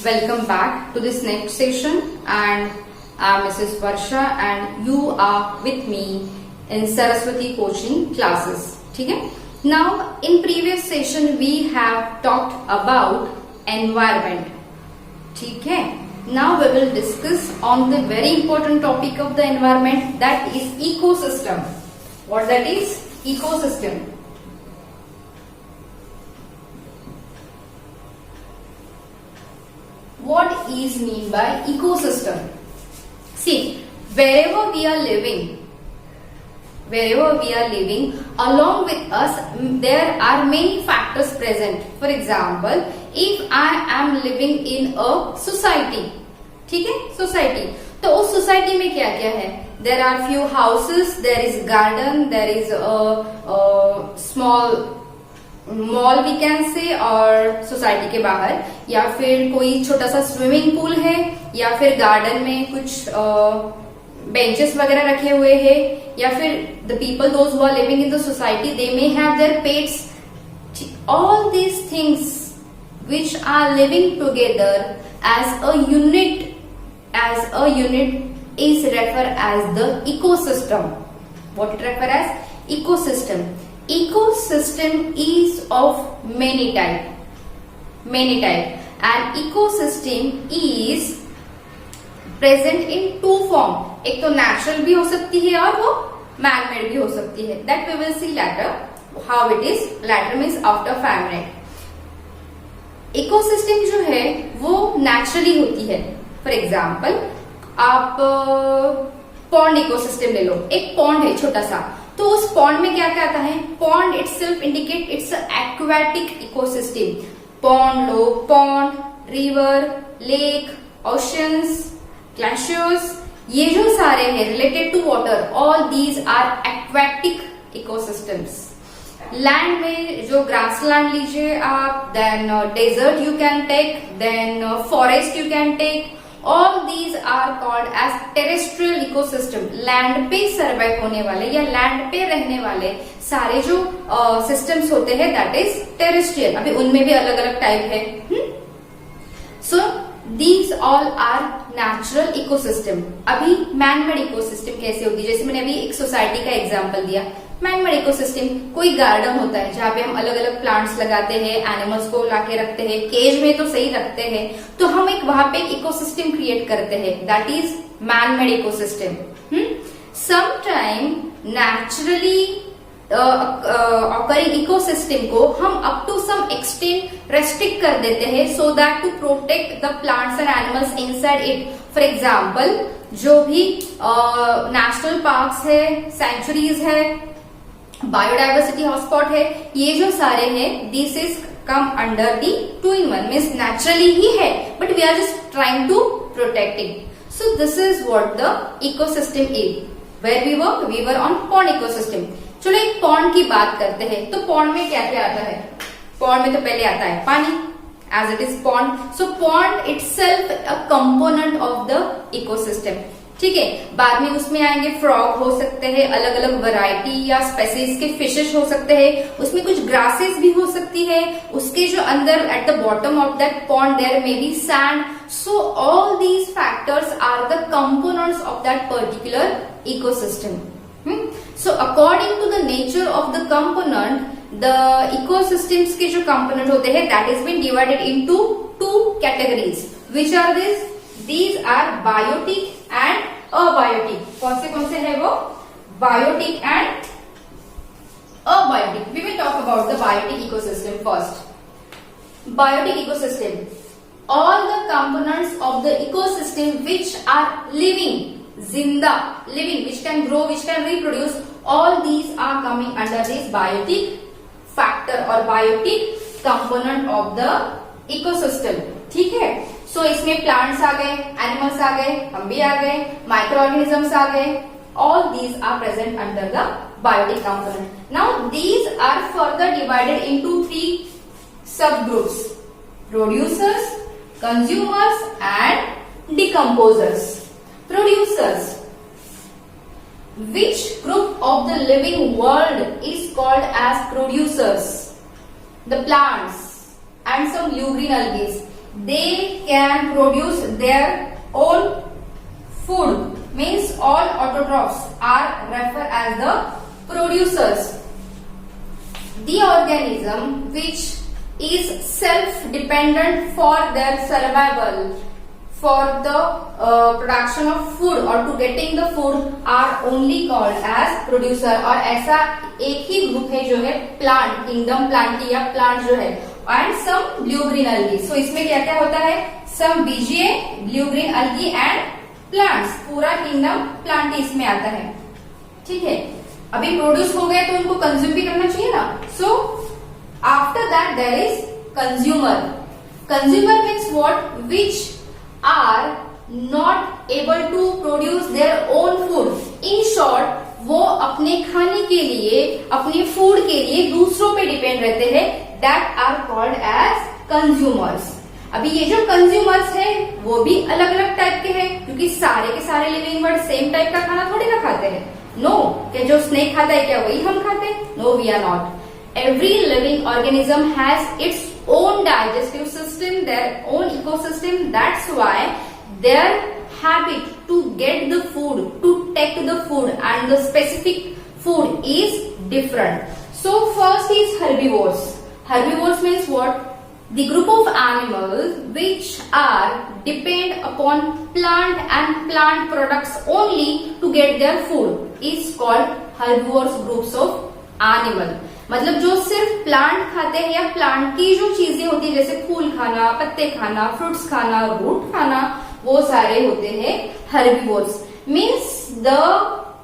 Welcome back to this next session, and I'm Mrs. Varsha and you are with me in Saraswati coaching classes. ठीक है? Now in previous session we have talked about environment. ठीक है? Now we will discuss on the very important topic of the environment, that is ecosystem. What that is? Ecosystem. What is mean by ecosystem? See, wherever we are living, along with us, there are many factors present. For example, if I am living in a society, ठीक है, society, तो उस society में क्या क्या है? There are few houses, there is garden, there is a small mall we can say, और society के बाहर, या फिर कोई छोटा सा स्विमिंग पूल है, या फिर गार्डन में कुछ बेंचेस वगैरह रखे हुए हैं, या फिर the people those who are living in the society they may have their pets. All these things which are living together as a unit is refer as the ecosystem. What it refer as? Ecosystem. Ecosystem is of many type, and ecosystem is present in two form. एक तो natural भी हो सकती है और वो man-made भी हो सकती है. That we will see later how it is. Later means after 5 minutes. Ecosystem जो है वो naturally होती है. For example, आप pond ecosystem ले लो. एक pond है छोटा सा, तो उस पॉन्ड में क्या क्या आता है? Pond itself indicate its aquatic ecosystem. Pond लो, pond, river, lake, oceans, glaciers, ये जो सारे हैं related to water, all these are aquatic ecosystems. Land में जो ग्रासलैंड लीजिए आप, then desert you can take, then forest you can take. All these are called as terrestrial ecosystem. Land पे survive होने वाले या लैंड पे रहने वाले सारे जो सिस्टम्स होते हैं, दैट इज टेरेस्ट्रियल. अभी उनमें भी अलग अलग टाइप है. So these all are natural ecosystem. अभी मैनमेड इकोसिस्टम कैसे होगी? जैसे मैंने अभी एक सोसाइटी का एग्जांपल दिया. मैनमेड इकोसिस्टम कोई गार्डन होता है जहाँ पे हम अलग अलग प्लांट्स लगाते हैं, एनिमल्स को लाके रखते हैं, केज में तो सही रखते हैं, तो हम एक वहां पे इकोसिस्टम क्रिएट करते हैं, that is manmade ecosystem. Sometime naturally occurring ecosystem को हम up to some extent restrict कर देते हैं, so that to protect the plants and animals inside it. For example, जो भी नेशनल पार्क्स है, सेंचुरीज है, बायोडाइवर्सिटी हॉटस्पॉट है, ये जो सारे हैं, this is come under the 2-in-1, means naturally ही है, but we are just trying to protect it. So this is what the ecosystem is. Where we were on pond ecosystem. चलो एक pond की बात करते हैं. तो पॉन्ड में क्या क्या आता है? पॉन्ड में तो पहले आता है पानी, as it is pond. So pond itself a component of the ecosystem. ठीक है. बाद में उसमें आएंगे फ्रॉग हो सकते हैं, अलग अलग वैरायटी या स्पेसीज के फिशेस हो सकते हैं, उसमें कुछ ग्रासेस भी हो सकती है, उसके जो अंदर at the bottom of that pond there may be sand. So all these factors are the components of that particular ecosystem. So according to the nature of the component, the ecosystems के जो component होते हैं, that is been divided into 2 categories. Which are these? These are biotic and abiotic. कौन से है वो? Biotic and abiotic. We will talk about the biotic ecosystem first. Biotic ecosystem. All the components of the ecosystem which are living, जिंदा, living, which can grow, which can reproduce, all these are coming under this biotic factor or biotic component of the ecosystem. ठीक है. सो इसमें plants आ गए, animals आ गए, हम भी आ गए, micro organisms आ गए. All these are present under the biotic component. Now these are further divided into 3 subgroups: producers, consumers, and decomposers. Producers. Which group of the living world is called as producers? The plants and some blue green algae. they can produce their own food, means all autotrophs are referred as the producers. The organism which is self-dependent for their survival, for the production of food or to getting the food are only called as producer. और ऐसा एक ही group है जो है plant kingdom, plantae या plant जो है, and some blue green algae. So इसमें क्या क्या होता है, some BGA, blue green algae and plants. पूरा किंगडम प्लांटी इसमें आता है. ठीक है, अभी प्रोड्यूस हो गए तो उनको कंज्यूम भी करना चाहिए ना. So after that there is consumer. Consumer means what, which are not able to produce their own food. In short, वो अपने खाने के लिए, अपने फूड के लिए दूसरों पे डिपेंड रहते हैं. That are called as consumers. अभी ये जो कंज्यूमर्स है वो भी अलग अलग टाइप के हैं, क्योंकि सारे के सारे लिविंग वर्ड सेम टाइप का खाना थोड़ी ना खाते हैं. नो, कि जो स्नेक खाता है क्या वही हम खाते हैं? No, we are not. Every living organism has its own digestive system, their own ecosystem. That's why their habit to get the food, to take the food and the specific food is different. So first is herbivores. Herbivores means what? The group of animals which are depend upon plant and plant products only to get their food is called herbivores groups of animal. मतलब जो सिर्फ plant खाते हैं या plant की जो चीजें होती है, जैसे फूल खाना, पत्ते खाना, फ्रूट्स खाना, रूट खाना, वो सारे होते हैं herbivores. Means the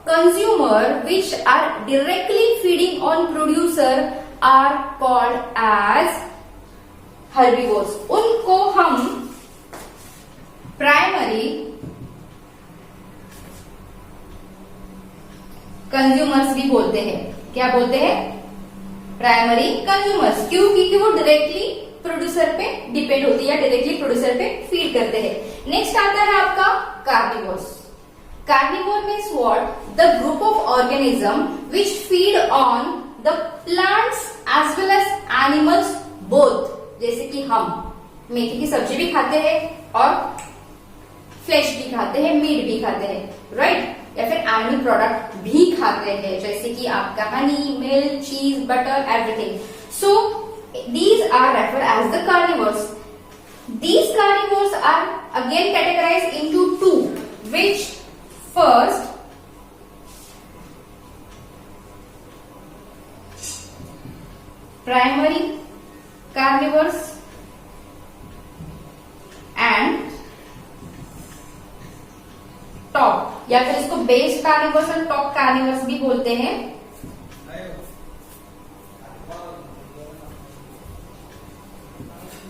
consumer which are directly feeding on producer are called as herbivores. उनको हम प्राइमरी कंज्यूमर्स भी बोलते हैं. क्या बोलते हैं? Primary consumers. क्यों? क्योंकि वो डायरेक्टली प्रोड्यूसर पे डिपेंड होती है या डायरेक्टली प्रोड्यूसर पे फीड करते हैं. नेक्स्ट आता है आपका carnivores. Carnivore means what? The group of organism which feed on the plants as well as animals both. जैसे कि हम मेथी की सब्जी भी खाते हैं और फ्लेश भी खाते हैं, मीट भी खाते हैं, राइट? या फिर एनिमल प्रोडक्ट भी खाते हैं, जैसे कि आपका honey, milk, cheese, butter, everything. So these are referred as the carnivores. These carnivores are again categorized into two, which first primary carnivores and top, या फिर इसको बेस कार्निवर्स और टॉप कार्निवर्स भी बोलते हैं.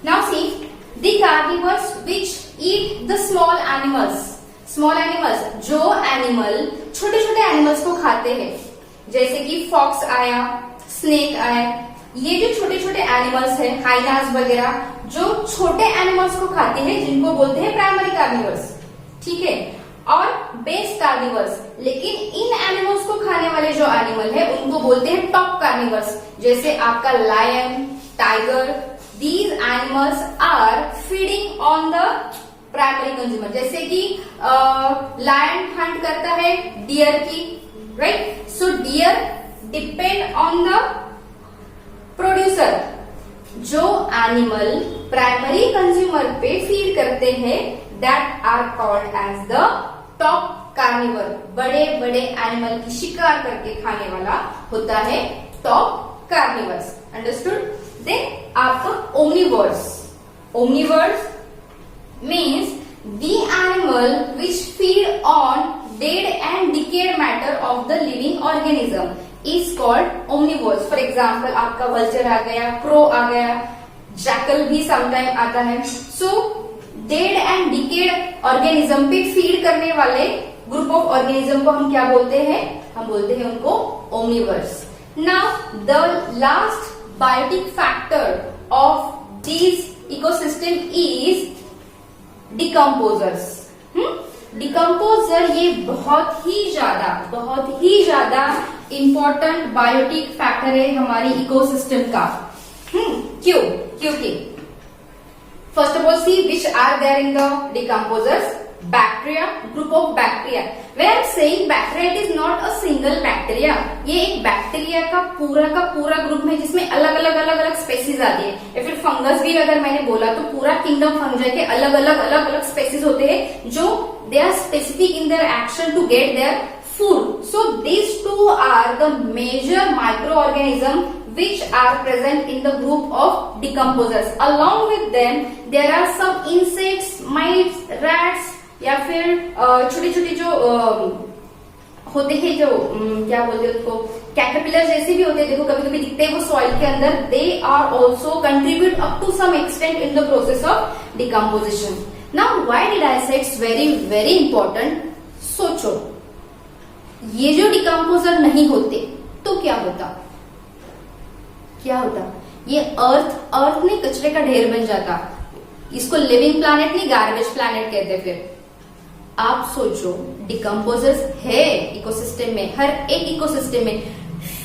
Now see the carnivores which eat the small animals. Small animals, जो animal छोटे छोटे एनिमल्स को खाते हैं, जैसे कि फॉक्स आया, स्नेक आया. ये जो छोटे छोटे एनिमल्स हैं, हाइनास वगैरह, जो छोटे एनिमल्स को खाते हैं, जिनको बोलते हैं प्राइमरी कार्निवर्स. ठीक है. और बेस कार्निवर्स, लेकिन इन एनिमल्स को खाने वाले जो एनिमल है उनको बोलते हैं टॉप कार्निवर्स. जैसे आपका lion, tiger, these animals are feeding on the primary consumer. जैसे कि लायन हंट करता है डियर की, right? So deer depend on the producer. जो एनिमल प्राइमरी कंज्यूमर पे फीड करते हैं, that are called as the top carnivore. बड़े बड़े एनिमल की शिकार करके खाने वाला होता है टॉप कार्निवर्स. अंडरस्टूड? देन आपका Omniverse. Omniverse means the animal which feed on dead and decade matter of the living organism is called Omniverse. For example आपका वल्चर आ गया, क्रो आ गया, जैकल भी समटाइम आता है. सो डेड एंड डिकेड ऑर्गेनिज्म पे feed करने वाले ग्रुप ऑफ ऑर्गेनिज्म को हम क्या बोलते हैं? हम बोलते हैं उनको omnivores. Now the last biotic factor of this ecosystem is decomposers. Decomposer ये बहुत ही ज्यादा इंपॉर्टेंट बायोटिक फैक्टर है हमारी इकोसिस्टम का. क्यों? क्योंकि First of all, see which are there in the decomposers. Bacteria, group of bacteria. When I'm saying bacteria, it is not a single bacteria. ये एक बैक्टीरिया का पूरा ग्रुप है जिसमें अलग अलग स्पेसीज आती है. या फिर फंगस भी अगर मैंने बोला तो पूरा किंगडम फंजाई के अलग अलग स्पेसीज होते हैं जो they are specific in their action to get their food. So these two are the major microorganism which are present in the group of decomposers. Along with them, there are some insects, mites, rats या फिर छोटी जो होते हैं जो क्या बोलते हैं उसको कैटरपिलर जैसे भी होते हैं. देखो कभी कभी दिखते हैं वो सॉइल के अंदर. They are also contribute up to some extent in the process of decomposition. Now why did I say it's very very important. सोचो ये जो डिकम्पोजर नहीं होते तो क्या होता. ये अर्थ नहीं कचरे का ढेर बन जाता. इसको लिविंग प्लैनेट नहीं गार्बेज प्लैनेट कहते. फिर आप सोचो डिकम्पोजर्स है इकोसिस्टम में, हर एक इकोसिस्टम में,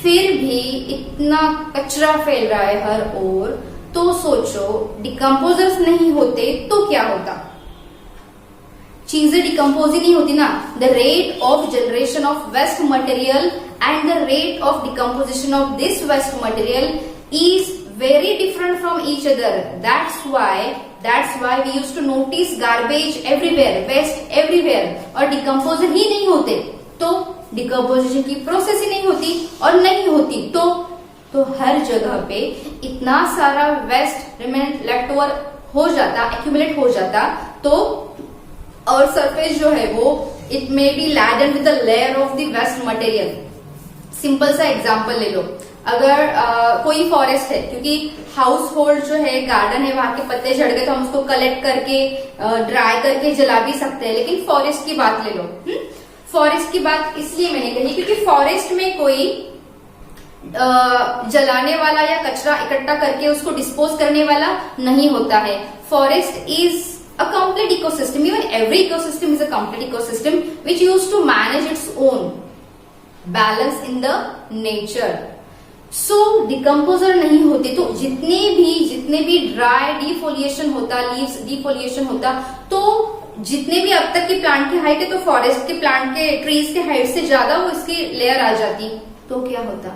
फिर भी इतना कचरा फैल रहा है हर ओर. तो सोचो डिकम्पोजर्स नहीं होते तो क्या होता. चीजें डिकम्पोज ही नहीं होती ना. The rate of generation of waste material and the rate of decomposition of this waste material is very different from each other. That's why we used to notice garbage everywhere, waste everywhere. और decomposer ही नहीं होते तो decomposition की process ही नहीं होती, और नहीं होती तो हर जगह पे इतना सारा वेस्ट रिमेनेंट लेफ्ट ओवर हो जाता, एक्यूमुलेट हो जाता. तो और सरफेस जो है वो it may be laden with the layer of the waste material. Simple सा एग्जांपल ले लो. अगर कोई फॉरेस्ट है, क्योंकि हाउस होल्ड जो है गार्डन है वहां के पत्ते झड़ गए तो हम उसको कलेक्ट करके ड्राई करके जला भी सकते हैं. लेकिन फॉरेस्ट की बात ले लो. फॉरेस्ट की बात इसलिए मैंने कही क्योंकि फॉरेस्ट में कोई जलाने वाला या कचरा इकट्ठा करके उसको डिस्पोज करने वाला नहीं होता है. Forest is a complete ecosystem. Even every ecosystem is a complete ecosystem which used to manage its own balance in the nature. So decomposer नहीं होते तो जितने भी ड्राई डिफोलिएशन होता, लीव्स डिफोलिएशन होता, तो जितने भी अब तक की प्लांट की हाइट है तो फॉरेस्ट के प्लांट के ट्रीज के हाइट से ज्यादा वो इसकी लेयर आ जाती. तो क्या होता.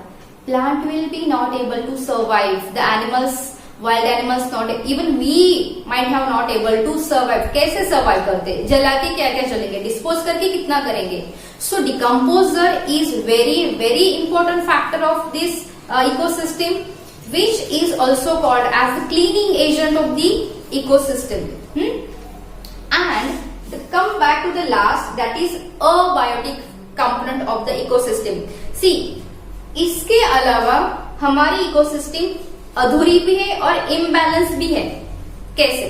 Plant will be not able to survive. The animals, wild animals not, even we might have not able to survive. कैसे सर्वाइव करते. जला के क्या चलेंगे, डिस्पोज करके कितना करेंगे. So decomposer is very very important factor of this ecosystem, which is also called as the cleaning agent of the ecosystem. And come back to the last, that is abiotic component of the ecosystem. See, इसके अलावा हमारी ecosystem अधूरी भी है और imbalance भी है. कैसे.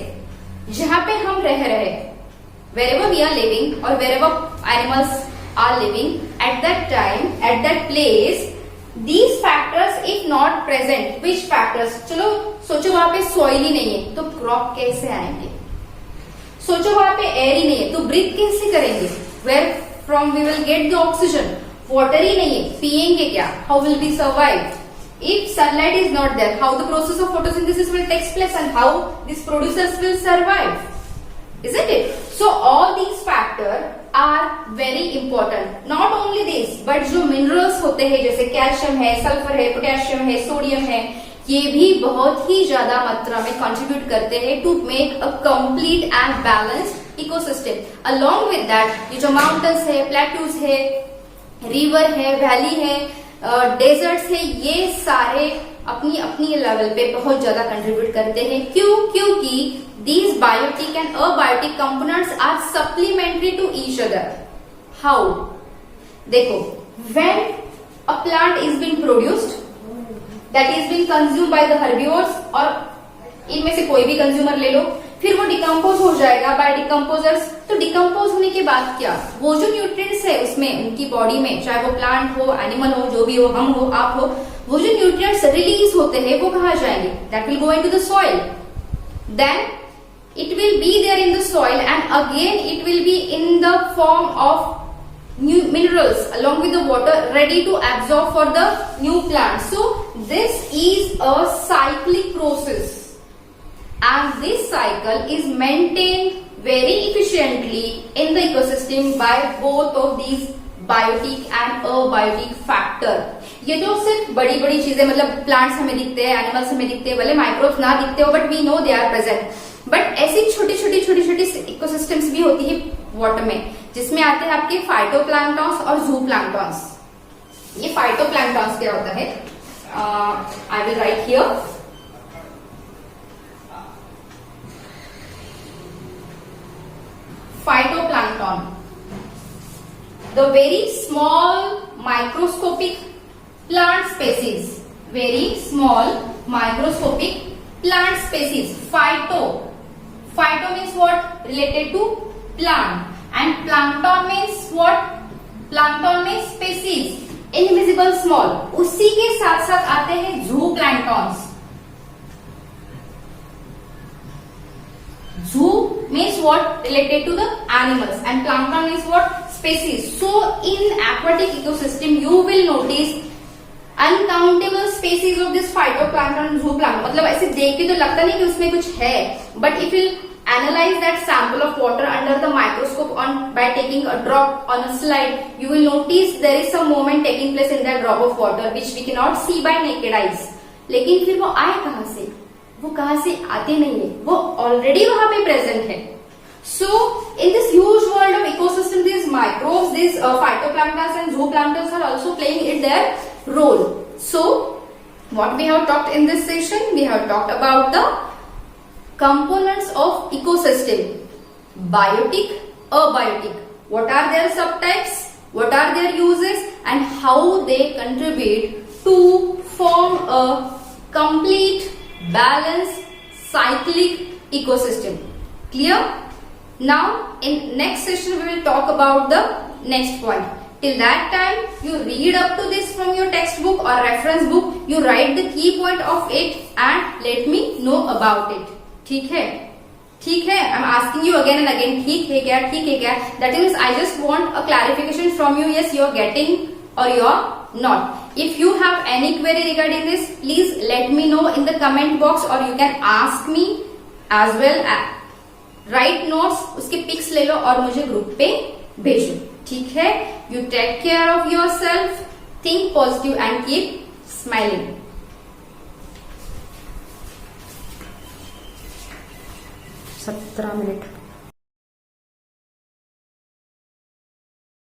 जहां पे हम रह रहे, wherever we are living or wherever animals are living, at that time, at that place, these factors if not present, which factors. चलो सोचो वहां पे सॉइल ही नहीं है तो क्रॉप कैसे आएंगे. सोचो वहां पे एयर ही नहीं है तो ब्रीथ कैसे करेंगे. Where from we will get the oxygen. Water ही नहीं है, पिएंगे क्या. How will be survive. If sunlight is not there, how the process of photosynthesis will take place and how this producers will survive. Isn't it? So all these factors are very important. Not only this, but जो minerals होते हैं जैसे calcium है, sulphur है, potassium है, sodium है, ये भी बहुत ही ज्यादा मात्रा में कंट्रीब्यूट करते हैं to make a complete and balanced ecosystem. Along with that ये जो माउंटेन्स है, प्लेटूज है, रिवर है, वैली है, डेजर्ट्स है, ये सारे अपनी अपनी लेवल पे बहुत ज्यादा कंट्रीब्यूट करते हैं. क्योंकि these biotic and abiotic components are supplementary to each other. How? देखो, when a plant is being produced, that is being consumed by the herbivores, और इनमें से कोई भी कंज्यूमर ले लो, फिर वो डिकम्पोज हो जाएगा बाय डिकम्पोजर्स. तो डिकम्पोज होने के बाद क्या, वो जो न्यूट्रिएंट्स है उसमें उनकी बॉडी में, चाहे वो प्लांट हो, एनिमल हो, जो भी हो, हम हो, आप हो, वो जो न्यूट्रिएंट्स रिलीज होते हैं वो कहाँ जाएंगे. That will go into the soil. Then it will be there in the soil and again it will be in the form of new minerals along with the water ready to absorb for the new plant. So this is a cyclic process. and this cycle is maintained very efficiently in the ecosystem by both of these biotic and abiotic factor. ये जो सिर्फ बड़ी बड़ी चीजें मतलब plants हमें दिखते हैं, एनिमल्स हमें दिखते हैं, भले माइक्रोब्स ना दिखते हो, but we know they are present. But ऐसी छोटी छोटी इकोसिस्टम्स भी होती है वाटर में, जिसमें आते हैं आपके फाइटोप्लैंक्टन्स और जूप्लैंक्टन्स. ये फाइटोप्लैंक्टन्स क्या होता है? I will write here. Phytoplankton, the very small microscopic plant species, very small microscopic plant species. Phyto means what? Related to plant, and plankton means what? Plankton means species, invisible small. उसी के साथ साथ आते हैं zooplankton. Zoo means what? Related to the animals, and plankton means what? Species. So in aquatic ecosystem you will notice uncountable species of this phytoplankton and zooplankton. मतलब ऐसे देख के तो लगता नहीं कि उसमें कुछ है, but if you analyze that sample of water under the microscope by taking a drop on a slide, you will notice there is some movement taking place in that drop of water which we cannot see by naked eyes. लेकिन फिर वो आए कहां से? वो कहां से आते नहीं है, वो ऑलरेडी वहां पे प्रेजेंट है. So in this huge world of ecosystem, these microbes, these phytoplanktons and zooplanktons are also playing their role. So what we have talked in this session, we have talked about the components of ecosystem: biotic, abiotic. What are their subtypes? What are their uses, and how they contribute to form a complete balanced cyclic ecosystem. Clear? Now in next session we will talk about the next point. Till that time you read up to this from your textbook or reference book. You write the key point of it and let me know about it. ठीक है? ठीक है? I'm asking you again and again. ठीक है क्या? ठीक है क्या? That means I just want a clarification from you. Yes, you are getting or you are not. If you have any query regarding this, please let me know in the comment box, or you can ask me as well. Write notes, उसके pics ले लो और मुझे group पे भेजो. ठीक है? You take care of yourself, think positive and keep smiling. 17 minute.